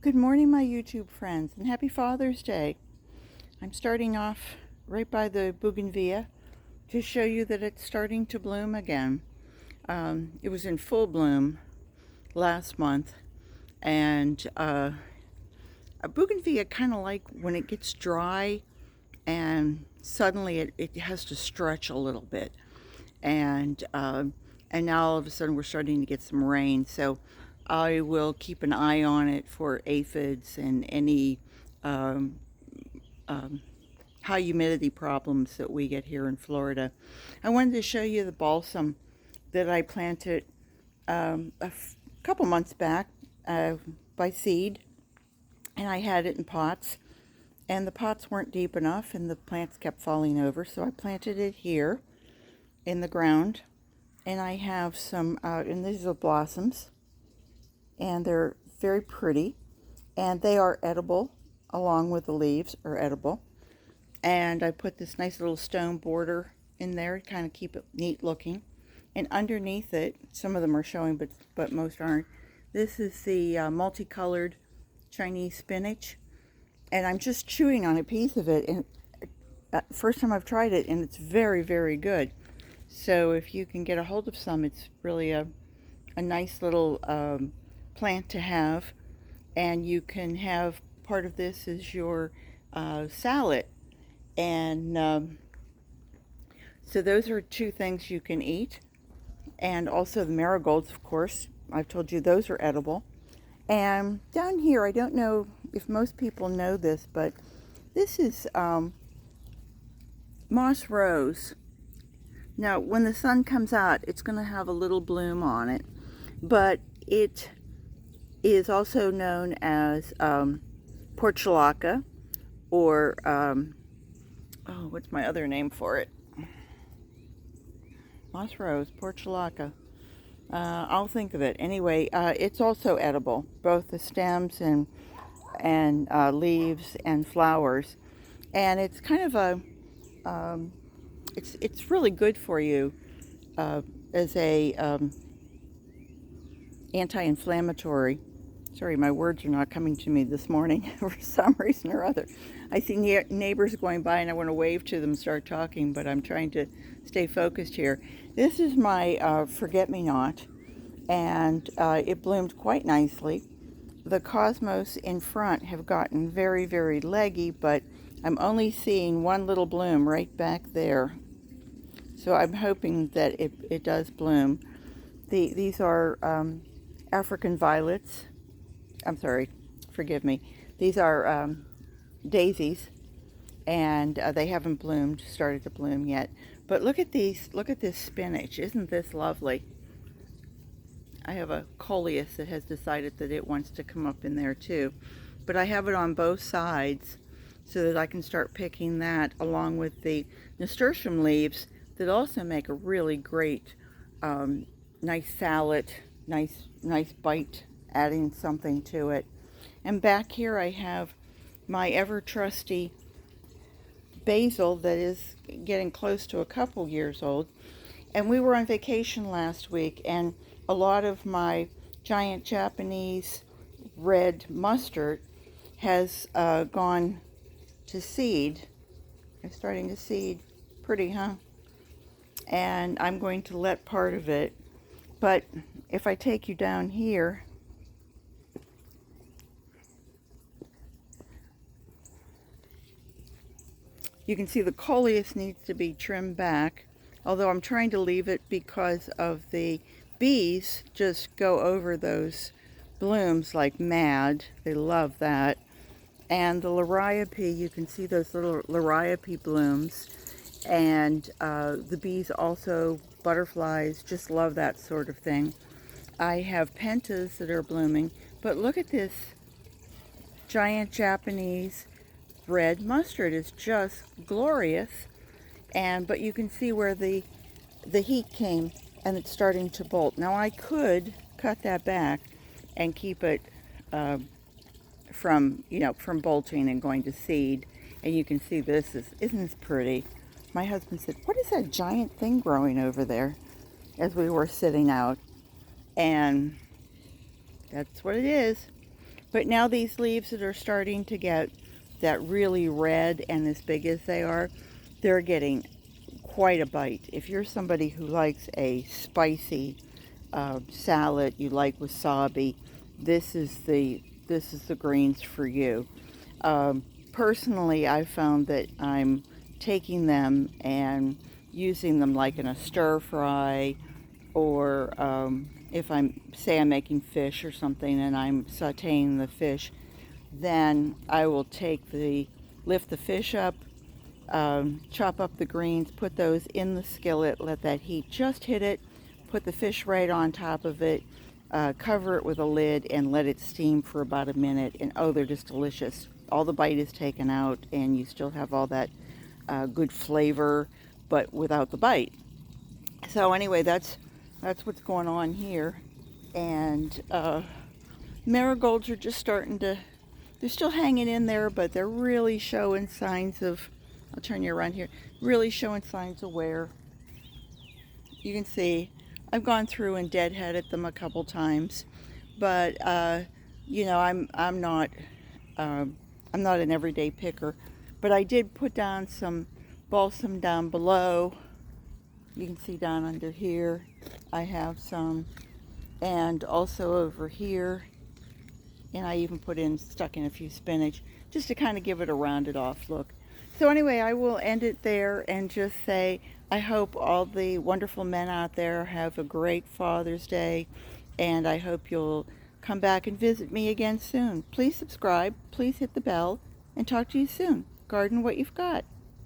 Good morning, my YouTube friends, and happy Father's Day. I'm starting off right by the bougainvillea to show you that it's starting to bloom again. It was in full bloom last month, and a bougainvillea kind of like when it gets dry and suddenly it has to stretch a little bit. And now all of a sudden we're starting to get some rain, so I will keep an eye on it for aphids and any um, um, high humidity problems that we get here in Florida. I wanted to show you the balsam that I planted couple months back by seed, and I had it in pots, and the pots weren't deep enough and the plants kept falling over, so I planted it here in the ground. And I have some, and these are blossoms, and they're very pretty, and they are edible, along with the leaves are edible. And I put this nice little stone border in there to kind of keep it neat looking. And underneath it, some of them are showing, but most aren't. This is the multicolored Chinese spinach, and I'm just chewing on a piece of it, and first time I've tried it, and it's very, very good. So if you can get a hold of some, it's really a nice little plant to have. And you can have part of this as your salad. And so those are two things you can eat. And also the marigolds, of course. I've told you those are edible. And down here, I don't know if most people know this, but this is moss rose. Now, when the sun comes out, it's going to have a little bloom on it, but it is also known as portulaca, or, what's my other name for it? Moss rose, portulaca. I'll think of it. Anyway, it's also edible, both the stems and leaves and flowers. And it's kind of a it's really good for you as a anti-inflammatory. Sorry, my words are not coming to me this morning for some reason or other. I see neighbors going by and I want to wave to them, start talking, but I'm trying to stay focused here. This is my forget-me-not, and it bloomed quite nicely. The cosmos in front have gotten very, very leggy, but I'm only seeing one little bloom right back there. So I'm hoping that it does bloom. These are African violets. I'm sorry, forgive me. These are daisies, and they haven't started to bloom yet. But look at these, look at this spinach. Isn't this lovely? I have a coleus that has decided that it wants to come up in there too. But I have it on both sides so that I can start picking that along with the nasturtium leaves that also make a really great, nice salad, nice bite, adding something to it. And back here I have my ever trusty basil that is getting close to a couple years old. And we were on vacation last week, and a lot of my giant Japanese red mustard has gone to seed. It's starting to seed. Pretty, huh? And I'm going to let part of it. But if I take you down here, you can see the coleus needs to be trimmed back, although I'm trying to leave it because of the bees just go over those blooms like mad. They love that. And the liriope, you can see those little liriope blooms. And the bees also, butterflies, just love that sort of thing. I have pentas that are blooming, but look at this giant Japanese red mustard. Is just glorious. But you can see where the heat came, and it's starting to bolt. Now I could cut that back and keep it from bolting and going to seed. And you can see isn't this pretty? My husband said, "What is that giant thing growing over there?" as we were sitting out. And that's what it is. But now these leaves that are starting to get that really red and as big as they are, they're getting quite a bite. If you're somebody who likes a spicy salad, you like wasabi, this is the greens for you. Personally, I found that I'm taking them and using them like in a stir fry, or if I'm making fish or something and I'm sauteing the fish, then I will lift the fish up, chop up the greens, put those in the skillet, let that heat just hit it, put the fish right on top of it, cover it with a lid and let it steam for about a minute, and oh, they're just delicious. All the bite is taken out and you still have all that good flavor, but without the bite. So anyway, that's what's going on here. And marigolds are just they're still hanging in there, but they're really showing signs of, I'll turn you around here, really showing signs of wear. You can see I've gone through and deadheaded them a couple times, but I'm not an everyday picker. But I did put down some balsam down below. You can see down under here I have some, and also over here, and I even stuck in a few spinach just to kind of give it a rounded off look. So anyway, I will end it there and just say I hope all the wonderful men out there have a great Father's Day, and I hope you'll come back and visit me again soon. Please subscribe, please hit the bell, and talk to you soon. Garden what you've got.